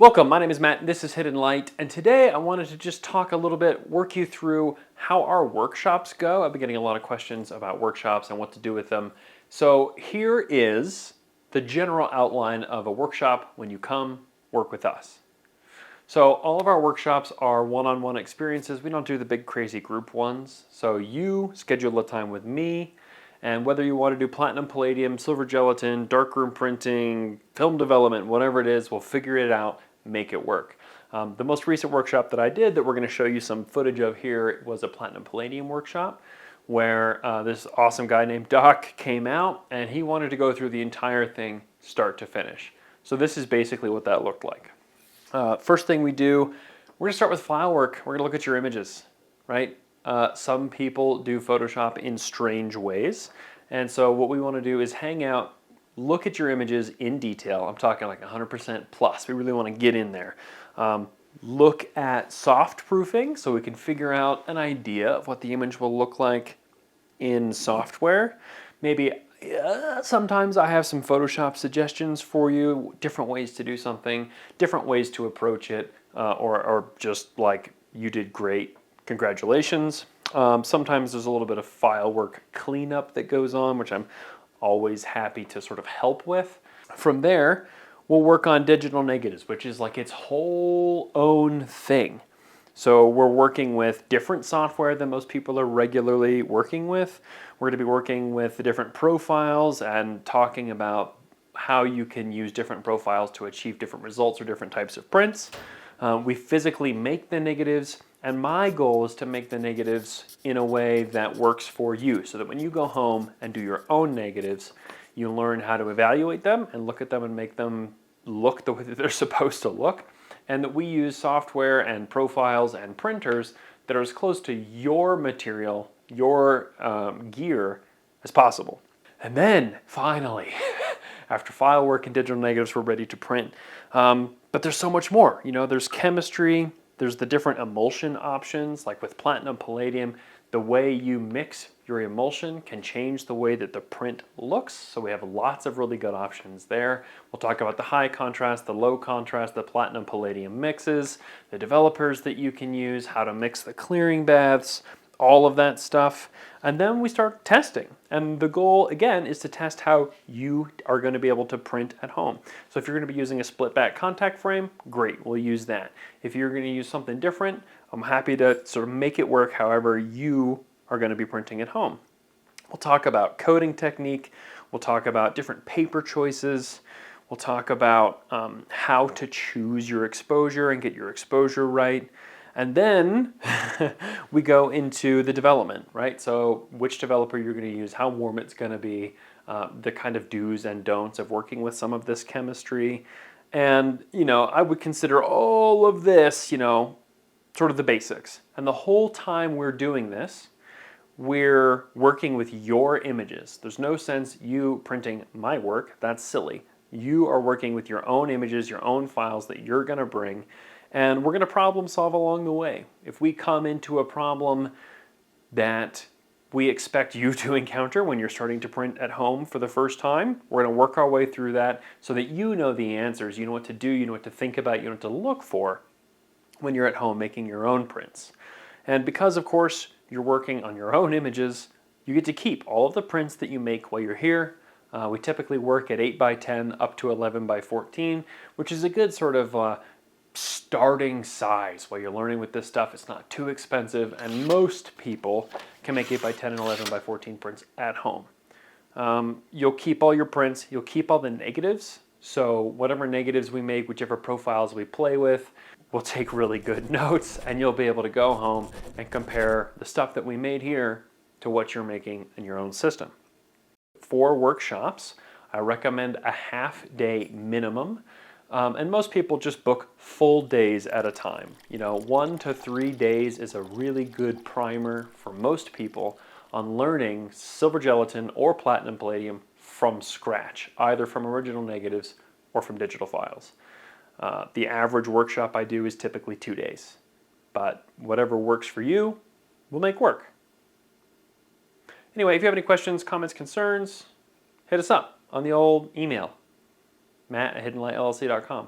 Welcome, my name is Matt, this is Hidden Light, and today I wanted to just talk a little bit, work you through how our workshops go. I've been getting a lot of questions about workshops and what to do with them. So here is the general outline of a workshop when you come work with us. So all of our workshops are one-on-one experiences. We don't do the big crazy group ones. So you schedule a time with me, and whether you want to do platinum, palladium, silver gelatin, darkroom printing, film development, whatever it is, we'll figure it out, make it work. The most recent workshop that I did that we're going to show you some footage of here was a platinum palladium workshop where this awesome guy named Doc came out and he wanted to go through the entire thing start to finish. So this is basically what that looked like. First thing we do, we're going to start with file work. We're going to look at your images, right? Some people do Photoshop in strange ways. And so what we want to do is hang out, look at your images in detail. I'm talking like 100% plus. We really want to get in there. Look at soft proofing so we can figure out an idea of what the image will look like in software. Maybe sometimes I have some Photoshop suggestions for you, different ways to do something, different ways to approach it, or just like you did great, congratulations. Sometimes there's a little bit of file work cleanup that goes on, which I'm always happy to sort of help with. From there, we'll work on digital negatives, which is like its whole own thing. So we're working with different software than most people are regularly working with. We're going to be working with the different profiles and talking about how you can use different profiles to achieve different results or different types of prints. We physically make the negatives, and my goal is to make the negatives in a way that works for you, so that when you go home and do your own negatives, you learn how to evaluate them and look at them and make them look the way that they're supposed to look, and that we use software and profiles and printers that are as close to your material, your gear, as possible. And then, finally, after file work and digital negatives, we're ready to print. But there's so much more. You know, there's chemistry, there's the different emulsion options, like with platinum, palladium, the way you mix your emulsion can change the way that the print looks. So we have lots of really good options there. We'll talk about the high contrast, the low contrast, the platinum palladium mixes, the developers that you can use, how to mix the clearing baths, all of that stuff. And then we start testing. And the goal, again, is to test how you are going to be able to print at home. So if you're going to be using a split back contact frame, great, we'll use that. If you're going to use something different, I'm happy to sort of make it work however you are going to be printing at home. We'll talk about coding technique. We'll talk about different paper choices. We'll talk about how to choose your exposure and get your exposure right. And then we go into the development, right? So which developer you're going to use, how warm it's going to be, the kind of do's and don'ts of working with some of this chemistry. And, you know, I would consider all of this, you know, sort of the basics. And the whole time we're doing this, we're working with your images. There's no sense you printing my work. That's silly. You are working with your own images, your own files that you're going to bring. And we're going to problem solve along the way. If we come into a problem that we expect you to encounter when you're starting to print at home for the first time, we're going to work our way through that so that you know the answers, you know what to do, you know what to think about, you know what to look for when you're at home making your own prints. And because, of course, you're working on your own images, you get to keep all of the prints that you make while you're here. We typically work at 8x10 up to 11x14, which is a good sort of starting size while you're learning with this stuff. It's not too expensive, and most people can make 8x10 and 11x14 prints at home. You'll keep all your prints, you'll keep all the negatives, so whatever negatives we make, whichever profiles we play with, we'll take really good notes, and you'll be able to go home and compare the stuff that we made here to what you're making in your own system. For workshops, I recommend a half-day minimum. And most people just book full days at a time. You know, 1 to 3 days is a really good primer for most people on learning silver gelatin or platinum palladium from scratch, either from original negatives or from digital files. The average workshop I do is typically 2 days, but whatever works for you, we'll make work. Anyway, if you have any questions, comments, concerns, hit us up on the old email, matt@hiddenlightllc.com.